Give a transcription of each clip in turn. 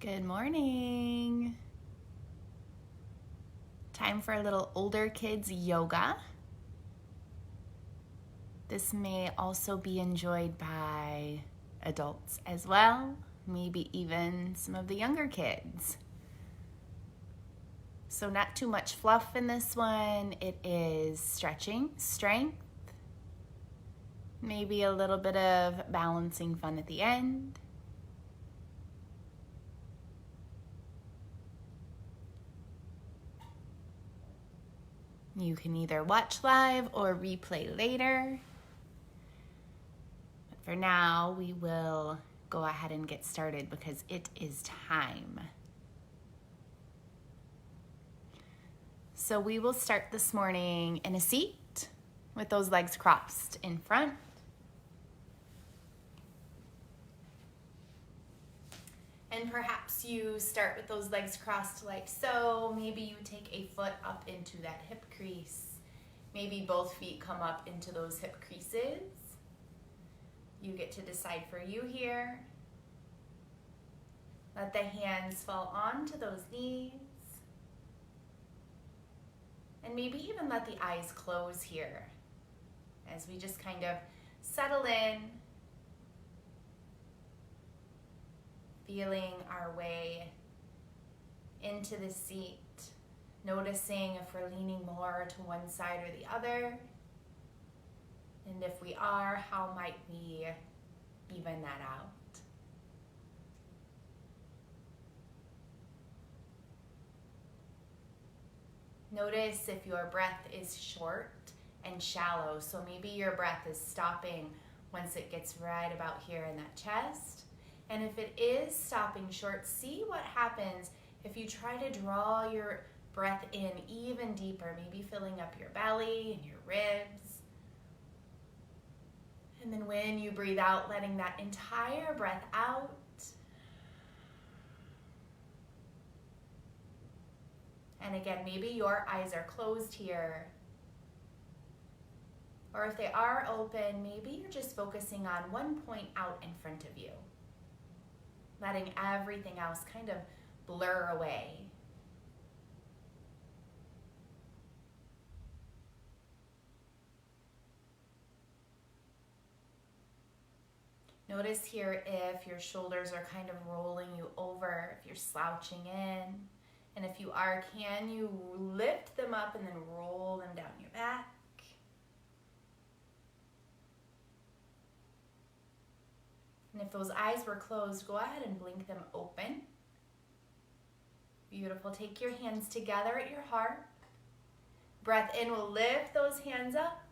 Good morning. Time for a little older kids yoga. This may also be enjoyed by adults as well, maybe even some of the younger kids. So not too much fluff in this one. It is stretching, strength, maybe a little bit of balancing fun at the end. You can either watch live or replay later. But for now, we will go ahead and get started because it is time. So we will start this morning in a seat with those legs crossed in front. And perhaps you start with those legs crossed like so. Maybe you take a foot up into that hip crease. Maybe both feet come up into those hip creases. You get to decide for you here. Let the hands fall onto those knees. And maybe even let the eyes close here as we just kind of settle in. Feeling our way into the seat, noticing if we're leaning more to one side or the other, and if we are, how might we even that out? Notice if your breath is short and shallow, so maybe your breath is stopping once it gets right about here in that chest. And if it is stopping short, see what happens if you try to draw your breath in even deeper, maybe filling up your belly and your ribs. And then when you breathe out, letting that entire breath out. And again, maybe your eyes are closed here. Or if they are open, maybe you're just focusing on one point out in front of you. Letting everything else kind of blur away. Notice here if your shoulders are kind of rolling you over, if you're slouching in. And if you are, can you lift them up and then roll them down your back? And if those eyes were closed, go ahead and blink them open. Beautiful. Take your hands together at your heart. Breath in will lift those hands up.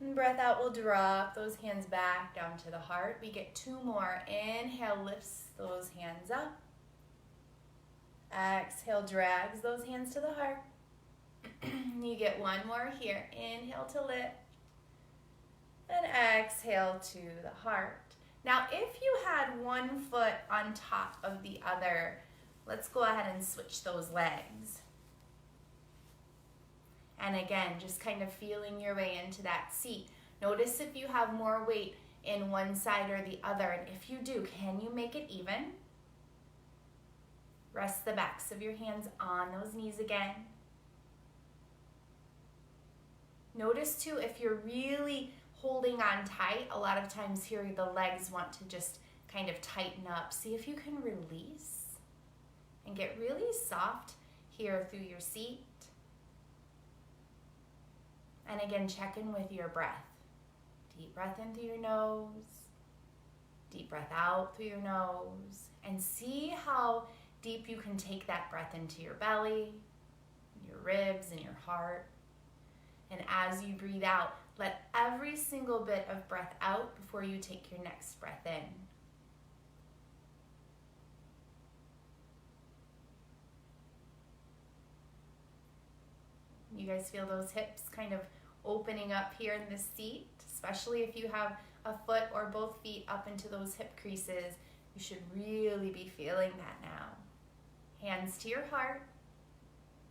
And breath out will drop those hands back down to the heart. We get two more. Inhale lifts those hands up. Exhale drags those hands to the heart. You get one more here. Inhale to lift. And exhale to the heart. Now, if you had one foot on top of the other, let's go ahead and switch those legs. And again, just kind of feeling your way into that seat. Notice if you have more weight in one side or the other. And if you do, can you make it even? Rest the backs of your hands on those knees again. Notice too, if you're really holding on tight, a lot of times here the legs want to just kind of tighten up. See if you can release and get really soft here through your seat. And again, check in with your breath. Deep breath in through your nose, deep breath out through your nose, and see how deep you can take that breath into your belly, your ribs, and your heart. And as you breathe out, let every single bit of breath out before you take your next breath in. You guys feel those hips kind of opening up here in this seat, especially if you have a foot or both feet up into those hip creases. You should really be feeling that now. Hands to your heart.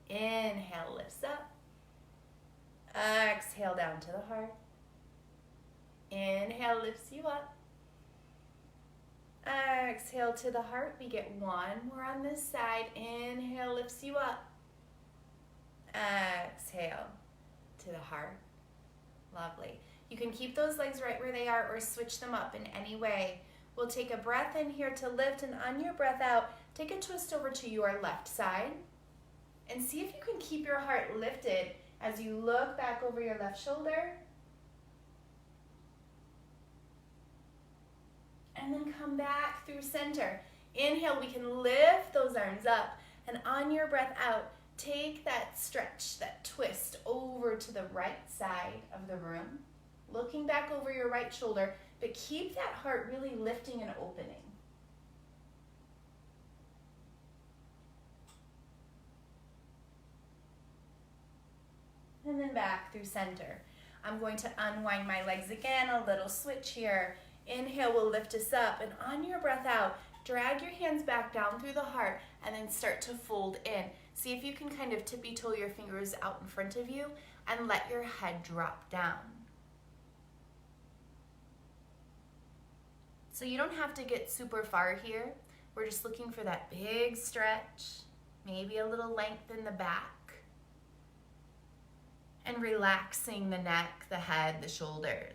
Inhale, lifts up. Exhale down to the heart. Inhale lifts you up. Exhale to the heart. We get one more on this side. Inhale lifts you up. Exhale to the heart. Lovely. You can keep those legs right where they are or switch them up in any way. We'll take a breath in here to lift, and on your breath out, take a twist over to your left side and see if you can keep your heart lifted as you look back over your left shoulder. And then come back through center. Inhale, we can lift those arms up, and on your breath out, take that stretch, that twist over to the right side of the room, looking back over your right shoulder, but keep that heart really lifting and opening. And then back through center. I'm going to unwind my legs again, a little switch here. Inhale will lift us up, and on your breath out, drag your hands back down through the heart and then start to fold in. See if you can kind of tippy-toe your fingers out in front of you and let your head drop down. So you don't have to get super far here. We're just looking for that big stretch, maybe a little length in the back, and relaxing the neck, the head, the shoulders.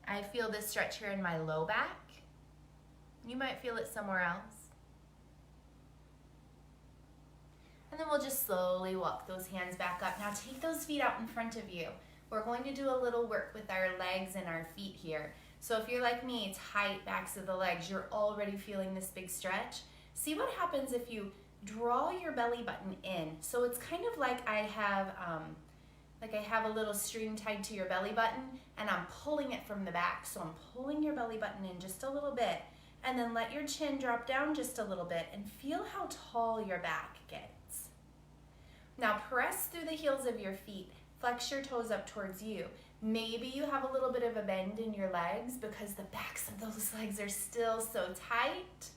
I feel this stretch here in my low back. You might feel it somewhere else. And then we'll just slowly walk those hands back up. Now take those feet out in front of you. We're going to do a little work with our legs and our feet here. So if you're like me, tight backs of the legs, you're already feeling this big stretch. See what happens if you draw your belly button in. So it's kind of like I have a little string tied to your belly button, and I'm pulling it from the back. So I'm pulling your belly button in just a little bit, and then let your chin drop down just a little bit and feel how tall your back gets. Now press through the heels of your feet. Flex your toes up towards you. Maybe you have a little bit of a bend in your legs because the backs of those legs are still so tight.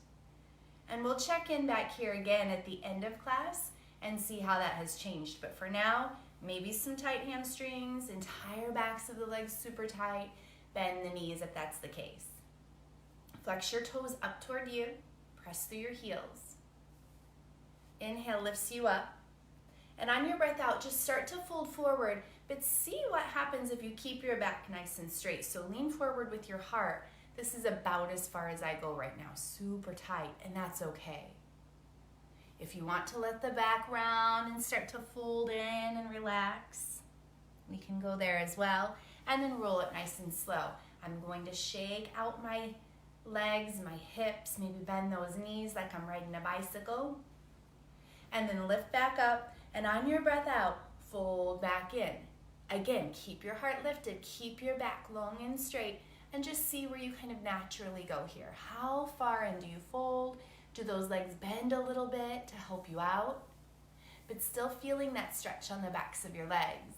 And we'll check in back here again at the end of class and see how that has changed. But for now, maybe some tight hamstrings, entire backs of the legs super tight. Bend the knees if that's the case. Flex your toes up toward you. Press through your heels. Inhale lifts you up. And on your breath out, just start to fold forward, but see what happens if you keep your back nice and straight. So lean forward with your heart. This is about as far as I go right now, super tight, and that's okay. If you want to let the back round and start to fold in and relax, we can go there as well. And then roll it nice and slow. I'm going to shake out my legs, my hips, maybe bend those knees like I'm riding a bicycle. And then lift back up. And on your breath out, fold back in. Again, keep your heart lifted, keep your back long and straight, and just see where you kind of naturally go here. How far in do you fold? Do those legs bend a little bit to help you out? But still feeling that stretch on the backs of your legs.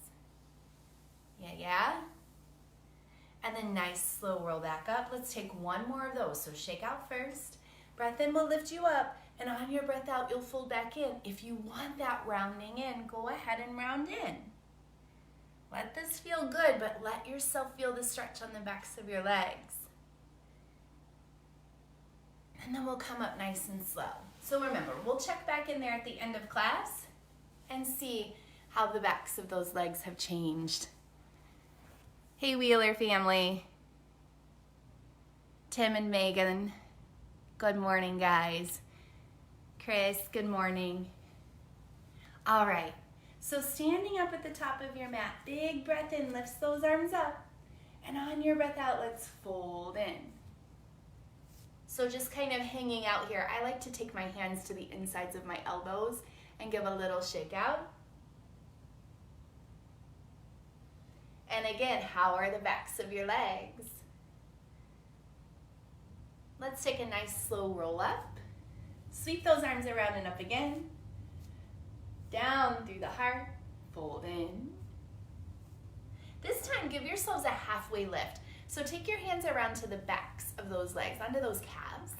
Yeah? And then nice slow roll back up. Let's take one more of those. So shake out first. Breath in will lift you up. And on your breath out, you'll fold back in. If you want that rounding in, go ahead and round in. Let this feel good, but let yourself feel the stretch on the backs of your legs. And then we'll come up nice and slow. So remember, we'll check back in there at the end of class and see how the backs of those legs have changed. Hey Wheeler family. Tim and Megan. Good morning, guys. Chris, good morning. All right, so standing up at the top of your mat, big breath in, lifts those arms up, and on your breath out, let's fold in. So just kind of hanging out here, I like to take my hands to the insides of my elbows and give a little shake out. And again, how are the backs of your legs? Let's take a nice slow roll up. Sweep those arms around and up again. Down through the heart, fold in. This time, give yourselves a halfway lift. So take your hands around to the backs of those legs, onto those calves,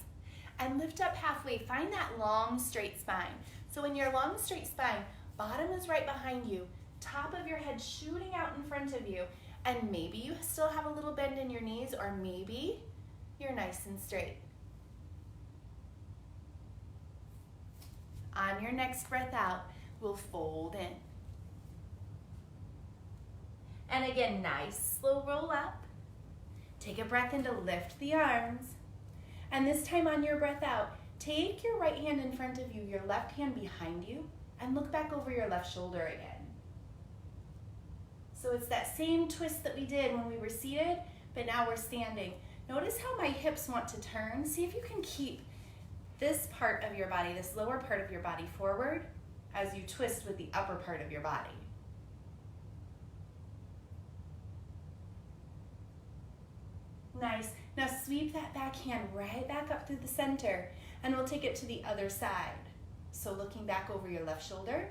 and lift up halfway. Find that long, straight spine. So in your long, straight spine, bottom is right behind you, top of your head shooting out in front of you, And maybe you still have a little bend in your knees, or maybe you're nice and straight. On your next breath out, we'll fold in. And again, nice slow roll up. Take a breath in to lift the arms. And this time on your breath out, take your right hand in front of you, your left hand behind you, and look back over your left shoulder again. So it's that same twist that we did when we were seated, but now we're standing. Notice how my hips want to turn. See if you can keep this part of your body, this lower part of your body forward as you twist with the upper part of your body. Nice. Now sweep that back hand right back up through the center, and we'll take it to the other side. So looking back over your left shoulder.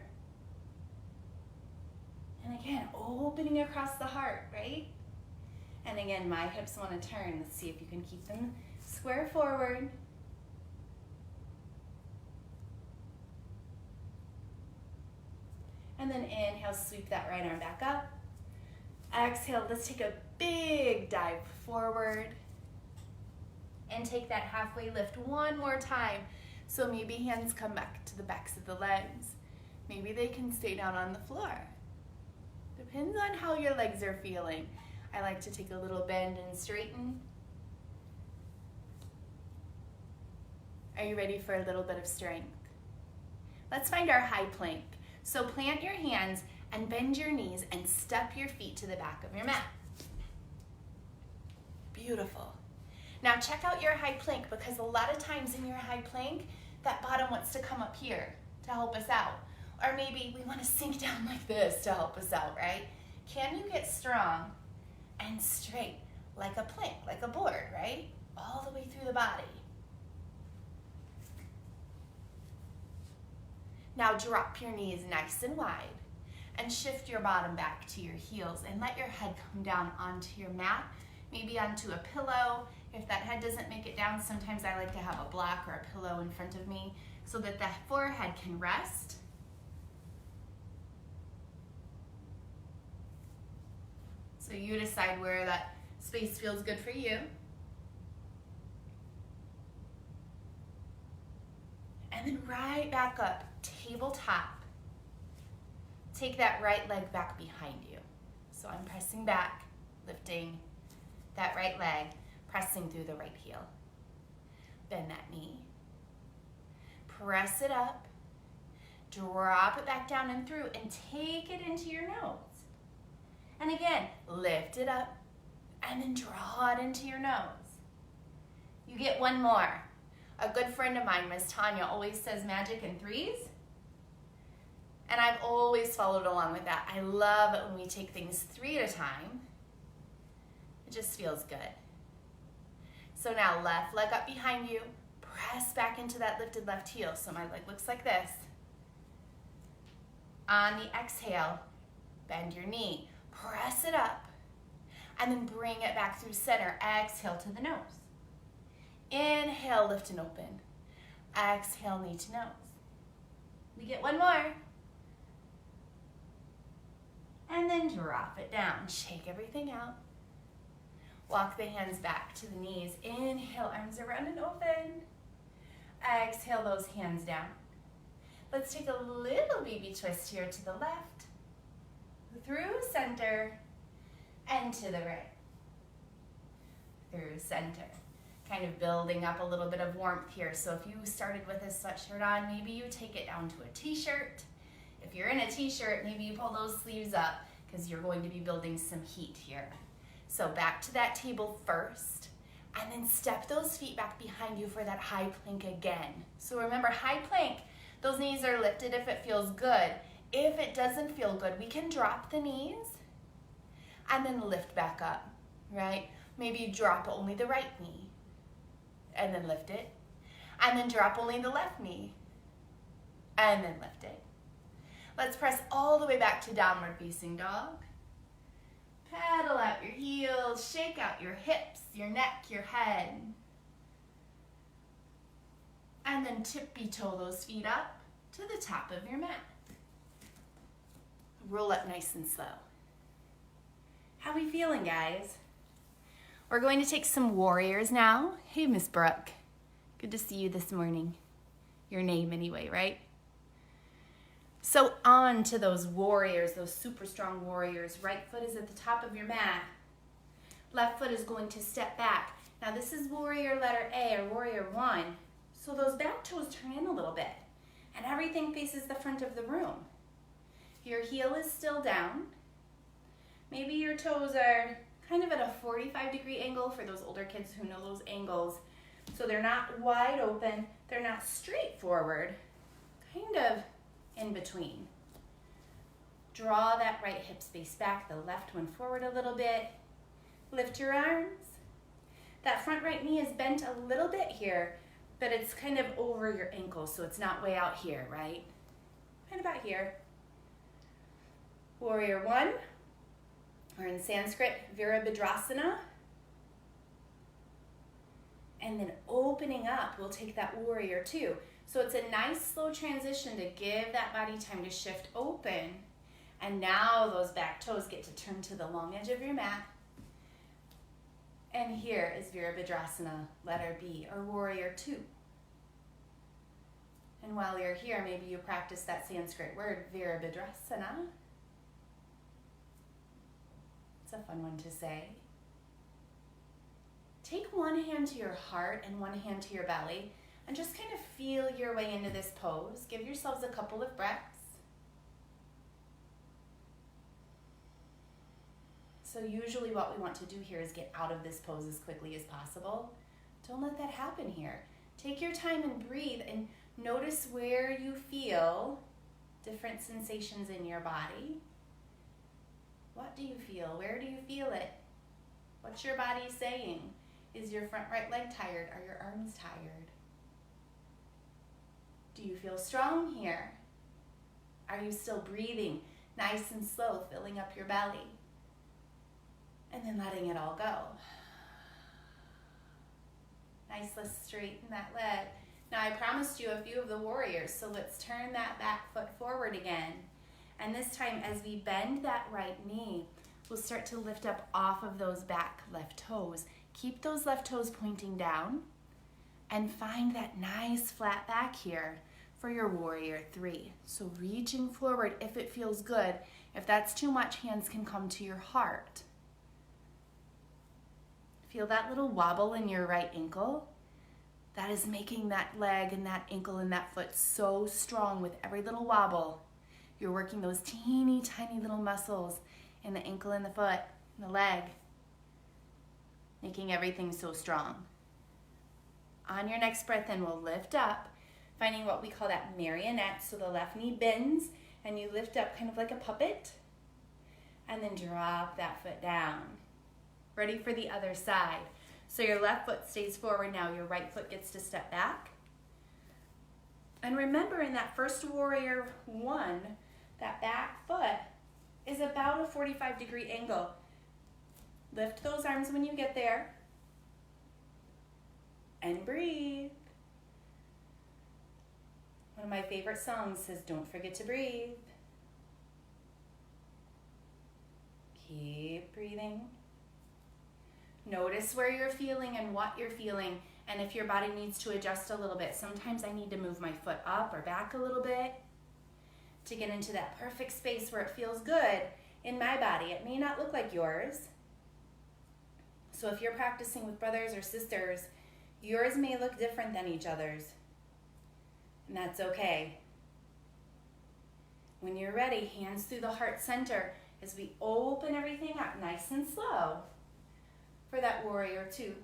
And again, opening across the heart, right? And again, my hips want to turn. Let's see if you can keep them square forward. And then inhale, sweep that right arm back up. Exhale, let's take a big dive forward. And take that halfway lift one more time. So maybe hands come back to the backs of the legs. Maybe they can stay down on the floor. Depends on how your legs are feeling. I like to take a little bend and straighten. Are you ready for a little bit of strength? Let's find our high plank. So plant your hands and bend your knees and step your feet to the back of your mat. Beautiful. Now check out your high plank, because a lot of times in your high plank, that bottom wants to come up here to help us out. Or maybe we want to sink down like this to help us out, right? Can you get strong and straight like a plank, like a board, right? All the way through the body. Now drop your knees nice and wide and shift your bottom back to your heels and let your head come down onto your mat, maybe onto a pillow. If that head doesn't make it down, sometimes I like to have a block or a pillow in front of me so that the forehead can rest. So you decide where that space feels good for you. And then right back up, tabletop. Take that right leg back behind you. So I'm pressing back, lifting that right leg, pressing through the right heel. Bend that knee. Press it up. Drop it back down and through and take it into your nose. And again, lift it up and then draw it into your nose. You get one more. A good friend of mine, Miss Tanya, always says magic in threes. And I've always followed along with that. I love it when we take things 3 at a time. It just feels good. So now left leg up behind you. Press back into that lifted left heel. So my leg looks like this. On the exhale, bend your knee. Press it up. And then bring it back through center. Exhale to the nose. Inhale, lift and open. Exhale, knee to nose. We get one more. And then drop it down. Shake everything out. Walk the hands back to the knees. Inhale, arms around and open. Exhale those hands down. Let's take a little baby twist here to the left, through center, and to the right. Through center. Kind of building up a little bit of warmth here. So if you started with a sweatshirt on, maybe you take it down to a t-shirt. If you're in a t-shirt, maybe you pull those sleeves up because you're going to be building some heat here. So back to that table first, and then step those feet back behind you for that high plank again. So remember, high plank, those knees are lifted if it feels good. If it doesn't feel good, we can drop the knees and then lift back up, right? Maybe you drop only the right knee and then lift it, and then drop only the left knee and then lift it. Let's press all the way back to downward facing dog. Paddle out your heels, shake out your hips, your neck, your head. And then tippy-toe those feet up to the top of your mat. Roll up nice and slow. How we feeling, guys? We're going to take some warriors now. Hey, Miss Brooke. Good to see you this morning. Your name anyway, right? So on to those warriors, those super strong warriors. Right foot is at the top of your mat. Left foot is going to step back. Now this is warrior letter A or warrior 1. So those back toes turn in a little bit and everything faces the front of the room. Your heel is still down. Maybe your toes are kind of at a 45-degree angle for those older kids who know those angles. So they're not wide open, they're not straight forward, kind of in between. Draw that right hip space back, the left one forward a little bit. Lift your arms. That front right knee is bent a little bit here, but it's kind of over your ankle, so it's not way out here, right? Kind of about here. Warrior 1, or in Sanskrit, Virabhadrasana. And then opening up, we'll take that warrior 2. So it's a nice slow transition to give that body time to shift open. And now those back toes get to turn to the long edge of your mat. And here is Virabhadrasana, letter B, or warrior 2. And while you're here, maybe you practice that Sanskrit word, Virabhadrasana. It's a fun one to say. Take one hand to your heart and one hand to your belly and just kind of feel your way into this pose. Give yourselves a couple of breaths. So usually what we want to do here is get out of this pose as quickly as possible. Don't let that happen here. Take your time and breathe and notice where you feel different sensations in your body. What do you feel? Where do you feel it? What's your body saying? Is your front right leg tired? Are your arms tired? Do you feel strong here? Are you still breathing nice and slow, filling up your belly? And then letting it all go. Nice, let's straighten that leg. Now I promised you a few of the warriors, so let's turn that back foot forward again. And this time as we bend that right knee, we'll start to lift up off of those back left toes. Keep those left toes pointing down and find that nice flat back here for your warrior 3. So reaching forward if it feels good. If that's too much, hands can come to your heart. Feel that little wobble in your right ankle? That is making that leg and that ankle and that foot so strong with every little wobble. You're working those teeny tiny little muscles in the ankle and the foot and the leg, making everything so strong. On your next breath in, we'll lift up, finding what we call that marionette. So the left knee bends and you lift up kind of like a puppet and then drop that foot down. Ready for the other side. So your left foot stays forward now, your right foot gets to step back. And remember in that first warrior 1, that back foot is about a 45-degree angle. Lift those arms when you get there. And breathe. One of my favorite songs says, "Don't forget to breathe." Keep breathing. Notice where you're feeling and what you're feeling, and if your body needs to adjust a little bit. Sometimes I need to move my foot up or back a little bit to get into that perfect space where it feels good in my body. It may not look like yours. So if you're practicing with brothers or sisters, yours may look different than each other's, and that's okay. When you're ready, hands through the heart center as we open everything up nice and slow. For that warrior 2.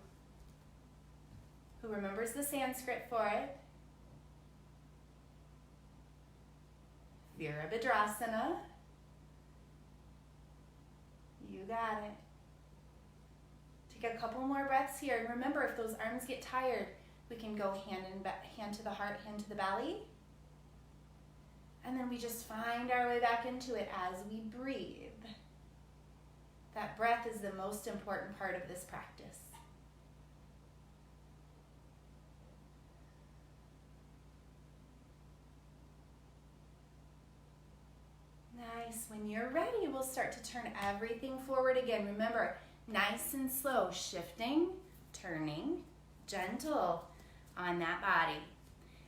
Who remembers the Sanskrit for it? Virabhadrasana. You got it. Take a couple more breaths here. And remember, if those arms get tired, we can go hand to the heart, hand to the belly. And then we just find our way back into it as we breathe. That breath is the most important part of this practice. Nice Nice. When you're ready, we'll start to turn everything forward again. Remember, nice and slow, shifting, turning, gentle on that body.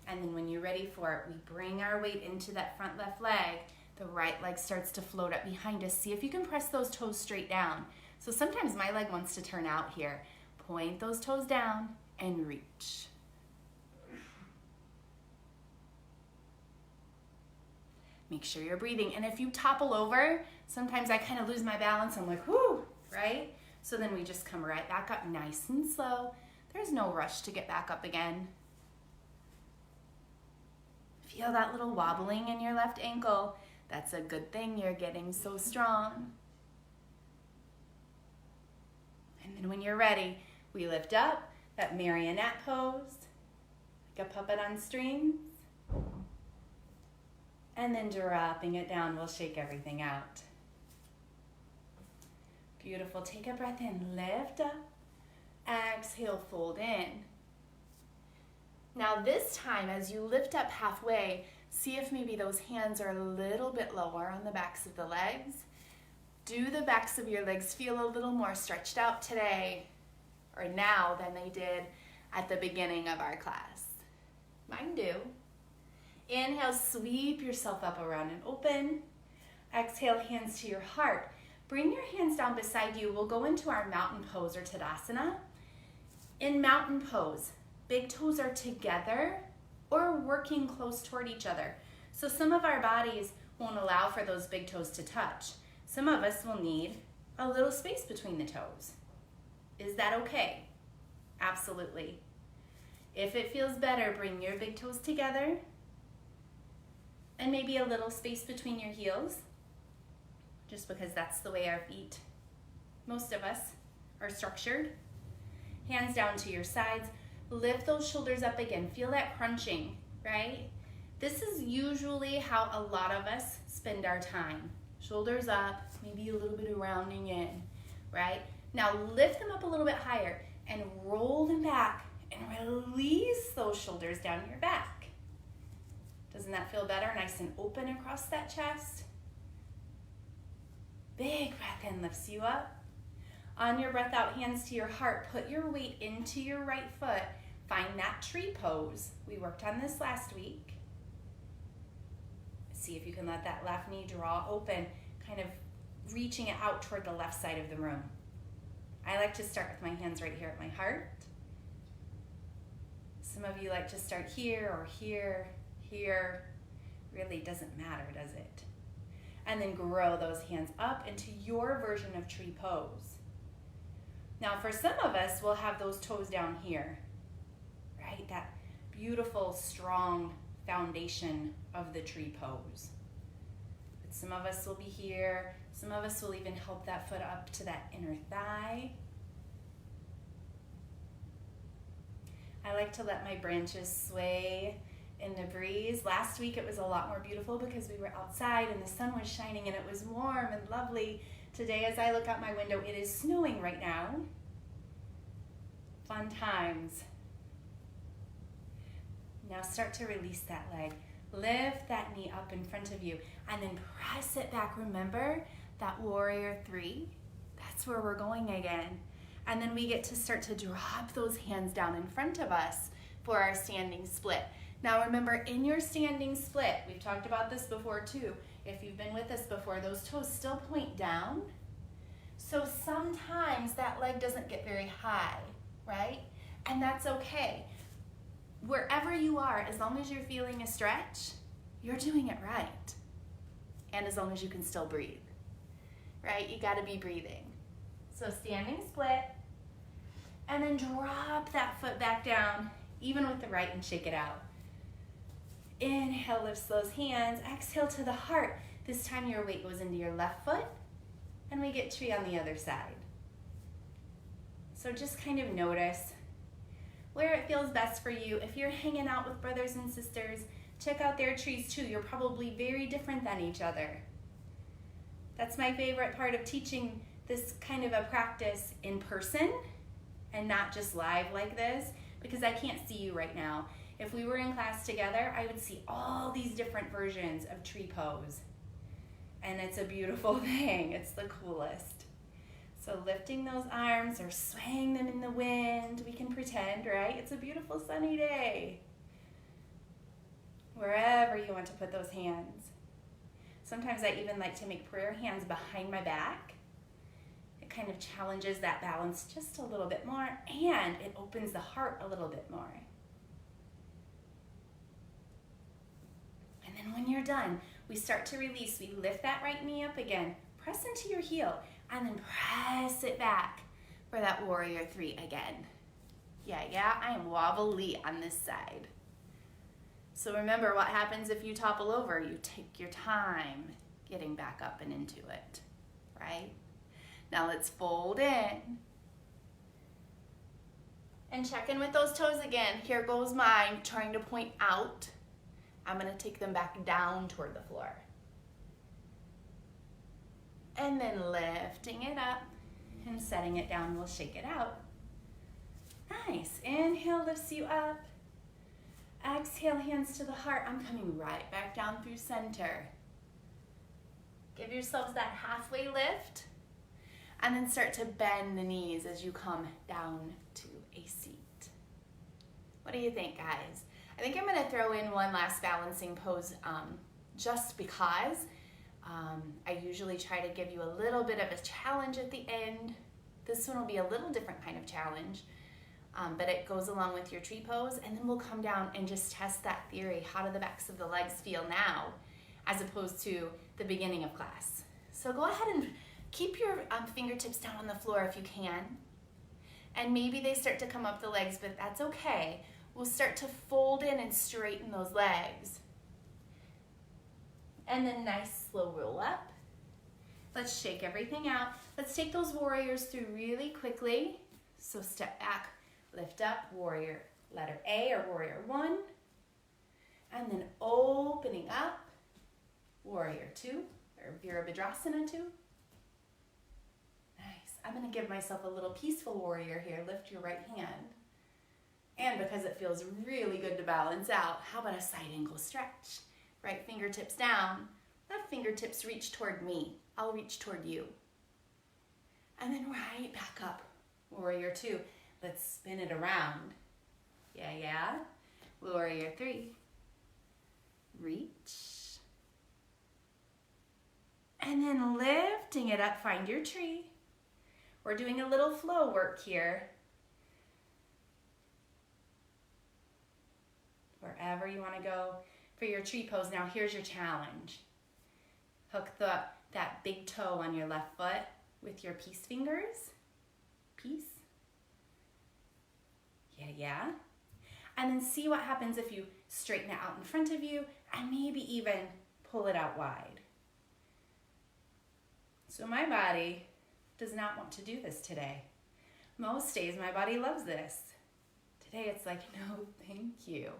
And then when you're ready for it, we bring our weight into that front left leg. The right leg starts to float up behind us. See if you can press those toes straight down. So sometimes my leg wants to turn out here. Point those toes down and reach. Make sure you're breathing. And if you topple over, sometimes I kind of lose my balance. I'm like, whoo, right? So then we just come right back up nice and slow. There's no rush to get back up again. Feel that little wobbling in your left ankle. That's a good thing. You're getting so strong. And then when you're ready, we lift up that marionette pose, like a puppet on strings. And then dropping it down, we'll shake everything out. Beautiful. Take a breath in, lift up. Exhale, fold in. Now this time, as you lift up halfway, see if maybe those hands are a little bit lower on the backs of the legs. Do the backs of your legs feel a little more stretched out today or now than they did at the beginning of our class? Mine do. Inhale, sweep yourself up around and open. Exhale, hands to your heart. Bring your hands down beside you. We'll go into our mountain pose or Tadasana. In mountain pose, big toes are together or working close toward each other. So some of our bodies won't allow for those big toes to touch. Some of us will need a little space between the toes. Is that okay? Absolutely. If it feels better, bring your big toes together and maybe a little space between your heels, just because that's the way our feet, most of us, are structured. Hands down to your sides. Lift those shoulders up again. Feel that crunching, right? This is usually how a lot of us spend our time. Shoulders up, maybe a little bit of rounding in, right? Now lift them up a little bit higher and roll them back and release those shoulders down your back. Doesn't that feel better? Nice and open across that chest. Big breath in lifts you up. On your breath out, hands to your heart. Put your weight into your right foot. Find that tree pose. We worked on this last week. See if you can let that left knee draw open, kind of reaching it out toward the left side of the room. I like to start with my hands right here at my heart. Some of you like to start here or here, here. Really doesn't matter, does it? And then grow those hands up into your version of tree pose. Now for some of us, we'll have those toes down here, right? That beautiful, strong foundation of the tree pose. But some of us will be here. Some of us will even help that foot up to that inner thigh. I like to let my branches sway in the breeze. Last week it was a lot more beautiful because we were outside and the sun was shining and it was warm and lovely. Today, as I look out my window, it is snowing right now. Fun times. Now start to release that leg. Lift that knee up in front of you and then press it back. Remember that warrior 3? That's where we're going again. And then we get to start to drop those hands down in front of us for our standing split. Now remember, in your standing split, we've talked about this before too. If you've been with us before, those toes still point down. So sometimes that leg doesn't get very high, right? And that's okay. Wherever you are, as long as you're feeling a stretch, you're doing it right. And as long as you can still breathe, right? You gotta be breathing. So standing split, and then drop that foot back down, even with the right, and shake it out. Inhale, lifts those hands. Exhale to the heart. This time your weight goes into your left foot, and we get tree on the other side. So just kind of notice where it feels best for you. If you're hanging out with brothers and sisters, check out their trees too. You're probably very different than each other. That's my favorite part of teaching this kind of a practice in person and not just live like this, because I can't see you right now. If we were in class together, I would see all these different versions of tree pose. And it's a beautiful thing. It's the coolest. So lifting those arms or swaying them in the wind, we can pretend, right? It's a beautiful sunny day. Wherever you want to put those hands. Sometimes I even like to make prayer hands behind my back. It kind of challenges that balance just a little bit more, and it opens the heart a little bit more. And then when you're done, we start to release. We lift that right knee up again. Press into your heel, and then press it back for that warrior three again. Yeah, I am wobbly on this side. So remember what happens if you topple over. You take your time getting back up and into it, right? Now let's fold in. And check in with those toes again. Here goes mine, trying to point out. I'm gonna take them back down toward the floor. And then lifting it up and setting it down, we'll shake it out. Nice, inhale lifts you up. Exhale, hands to the heart. I'm coming right back down through center. Give yourselves that halfway lift. And then start to bend the knees as you come down to a seat. What do you think, guys? I think I'm gonna throw in one last balancing pose just because. I usually try to give you a little bit of a challenge at the end. This one will be a little different kind of challenge. But it goes along with your tree pose, and then we'll come down and just test that theory. How do the backs of the legs feel now, as opposed to the beginning of class? So go ahead and keep your fingertips down on the floor if you can. And maybe they start to come up the legs, but that's okay. We'll start to fold in and straighten those legs. And then nice slow roll up. Let's shake everything out. Let's take those warriors through really quickly. So step back. Lift up, warrior letter A or warrior one. And then opening up, warrior two or Virabhadrasana two. Nice. I'm going to give myself a little peaceful warrior here. Lift your right hand. And because it feels really good to balance out, how about a side ankle stretch? Right fingertips down, left fingertips reach toward me. I'll reach toward you. And then right back up, warrior two. Let's spin it around. Yeah. Warrior three. Reach. And then lifting it up, find your tree. We're doing a little flow work here. Wherever you want to go for your tree pose. Now here's your challenge. Hook that big toe on your left foot with your peace fingers. Peace. Yeah. And then see what happens if you straighten it out in front of you and maybe even pull it out wide. So my body does not want to do this today. Most days my body loves this. Today it's like, no, thank you.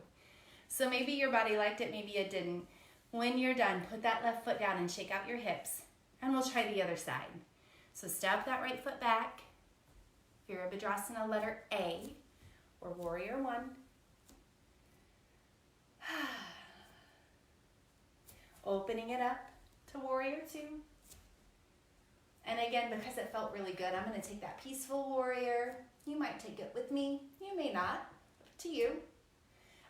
So maybe your body liked it, maybe it didn't. When you're done, put that left foot down and shake out your hips. And we'll try the other side. So step that right foot back. Virabhadrasana letter A. Or warrior one. Opening it up to warrior two. And again, because it felt really good, I'm going to take that peaceful warrior. You might take it with me. You may not. Up to you.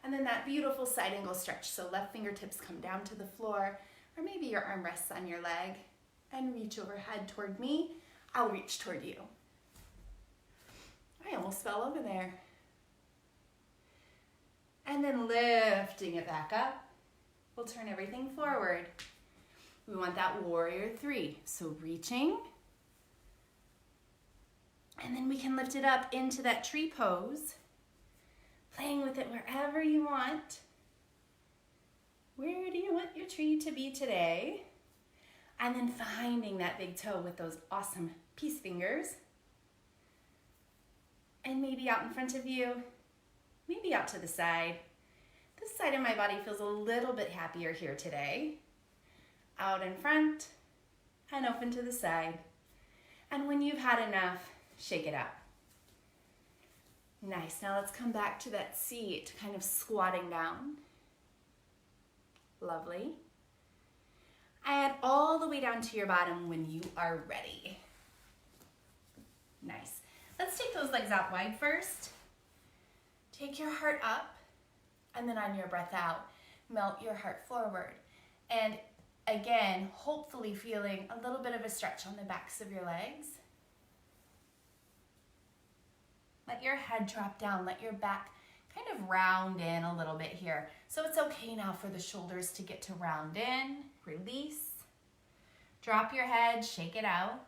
And then that beautiful side angle stretch. So left fingertips come down to the floor, or maybe your arm rests on your leg, and reach overhead toward me. I'll reach toward you. I almost fell over there. And then lifting it back up, we'll turn everything forward. We want that warrior three. So reaching, and then we can lift it up into that tree pose, playing with it wherever you want. Where do you want your tree to be today? And then finding that big toe with those awesome peace fingers. And maybe out in front of you, maybe out to the side. This side of my body feels a little bit happier here today. Out in front and open to the side. And when you've had enough, shake it out. Nice. Now let's come back to that seat, kind of squatting down. Lovely. And all the way down to your bottom when you are ready. Nice. Let's take those legs out wide first. Take your heart up, and then on your breath out, melt your heart forward. And again, hopefully feeling a little bit of a stretch on the backs of your legs. Let your head drop down, let your back kind of round in a little bit here. So it's okay now for the shoulders to get to round in, release. Drop your head, shake it out.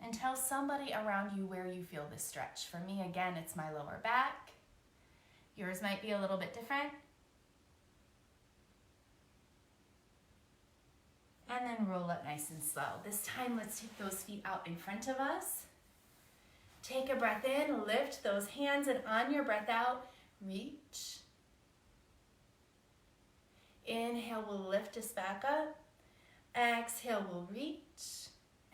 And tell somebody around you where you feel this stretch. For me, again, it's my lower back. Yours might be a little bit different. And then roll up nice and slow. This time, let's take those feet out in front of us. Take a breath in, lift those hands, and on your breath out, reach. Inhale, we'll lift us back up. Exhale, we'll reach.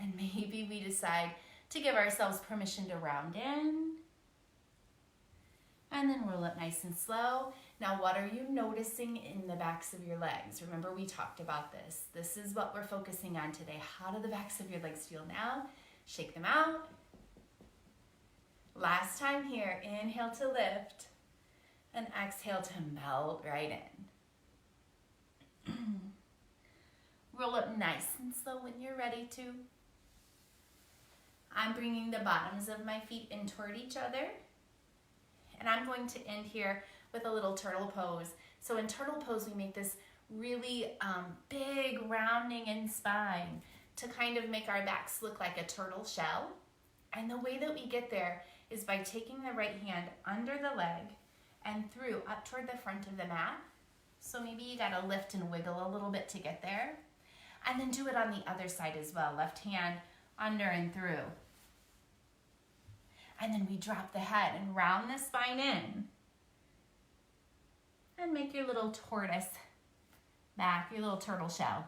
And maybe we decide to give ourselves permission to round in. And then roll up nice and slow. Now, what are you noticing in the backs of your legs? Remember, we talked about this. This is what we're focusing on today. How do the backs of your legs feel now? Shake them out. Last time here, inhale to lift and exhale to melt right in. Roll up nice and slow when you're ready to. I'm bringing the bottoms of my feet in toward each other. And I'm going to end here with a little turtle pose. So in turtle pose, we make this really big rounding in spine to kind of make our backs look like a turtle shell. And the way that we get there is by taking the right hand under the leg and through up toward the front of the mat. So maybe you gotta lift and wiggle a little bit to get there. And then do it on the other side as well. Left hand under and through. And then we drop the head and round the spine in. And make your little tortoise back, your little turtle shell.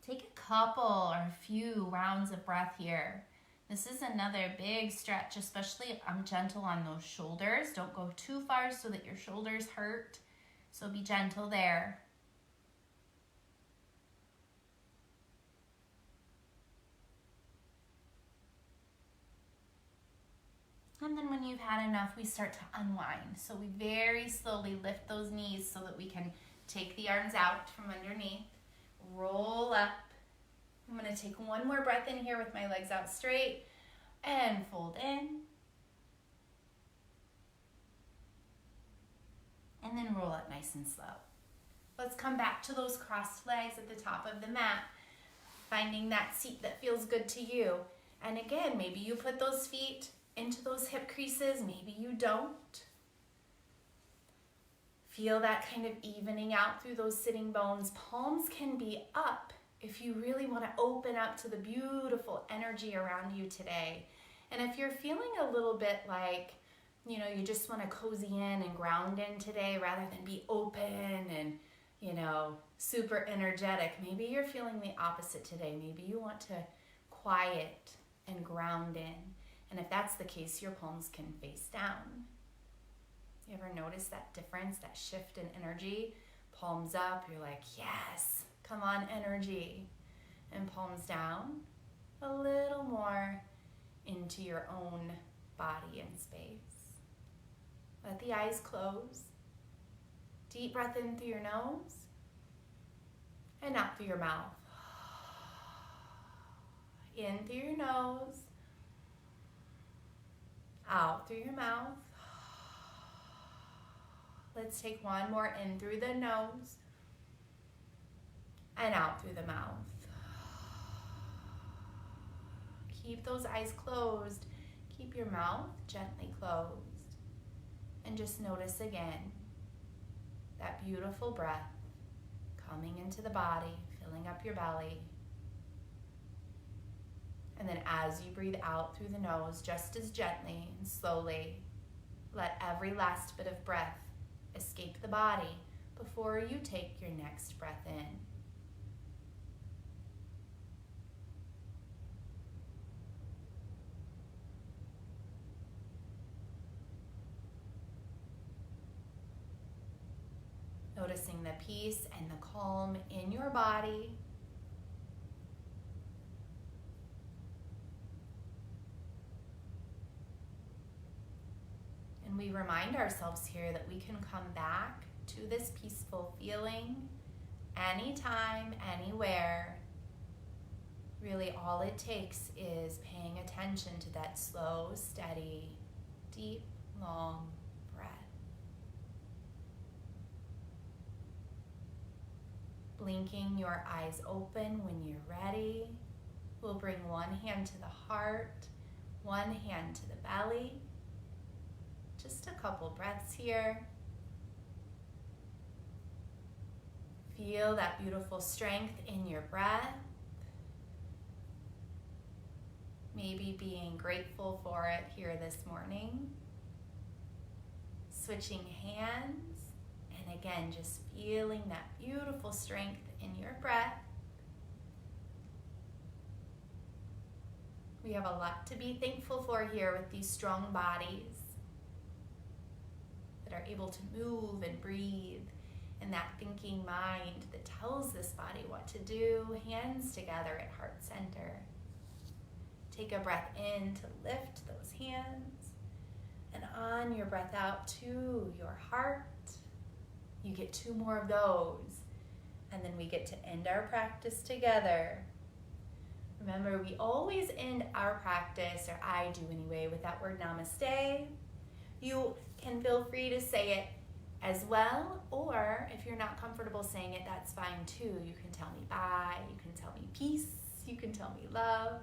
Take a couple or a few rounds of breath here. This is another big stretch, especially I'm gentle on those shoulders. Don't go too far so that your shoulders hurt. So be gentle there. And then when you've had enough, we start to unwind. So we very slowly lift those knees so that we can take the arms out from underneath. Roll up. I'm going to take one more breath in here with my legs out straight and fold in. And then roll up nice and slow. Let's come back to those crossed legs at the top of the mat, finding that seat that feels good to you. And again, maybe you put those feet into those hip creases, maybe you don't. Feel that kind of evening out through those sitting bones. Palms can be up if you really want to open up to the beautiful energy around you today. And if you're feeling a little bit like, you know, you just want to cozy in and ground in today rather than be open and, you know, super energetic, maybe you're feeling the opposite today. Maybe you want to quiet and ground in. And if that's the case, your palms can face down. You ever notice that difference, that shift in energy? Palms up, you're like, yes, come on, energy. And palms down, a little more into your own body and space. Let the eyes close. Deep breath in through your nose and out through your mouth. In through your nose, out through your mouth. Let's take one more in through the nose and out through the mouth. Keep those eyes closed. Keep your mouth gently closed. And just notice again that beautiful breath coming into the body, filling up your belly. And then as you breathe out through the nose, just as gently and slowly, let every last bit of breath escape the body before you take your next breath in. noticing the peace and the calm in your body. And we remind ourselves here that we can come back to this peaceful feeling anytime, anywhere. Really, all it takes is paying attention to that slow, steady, deep, long breath. Blinking your eyes open when you're ready. We'll bring one hand to the heart, one hand to the belly. Just a couple breaths here. Feel that beautiful strength in your breath. Maybe being grateful for it here this morning. Switching hands, and again, just feeling that beautiful strength in your breath. We have a lot to be thankful for here with these strong bodies that are able to move and breathe, and that thinking mind that tells this body what to do. Hands together at heart center. Take a breath in to lift those hands, and on your breath out to your heart. You get 2 more of those, and then we get to end our practice together. Remember, we always end our practice, or I do anyway, with that word namaste. You can feel free to say it as well, or if you're not comfortable saying it, that's fine too. You can tell me bye, you can tell me peace, you can tell me love.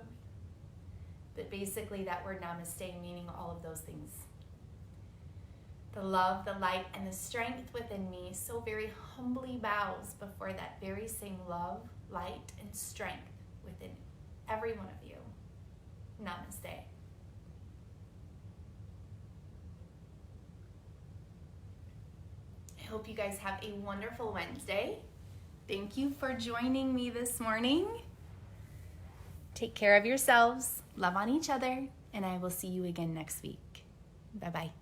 But basically that word namaste meaning all of those things. The love, the light, and the strength within me so very humbly bows before that very same love, light, and strength within every one of you. Namaste. I hope you guys have a wonderful Wednesday. Thank you for joining me this morning. Take care of yourselves, love on each other, and I will see you again next week. Bye-bye.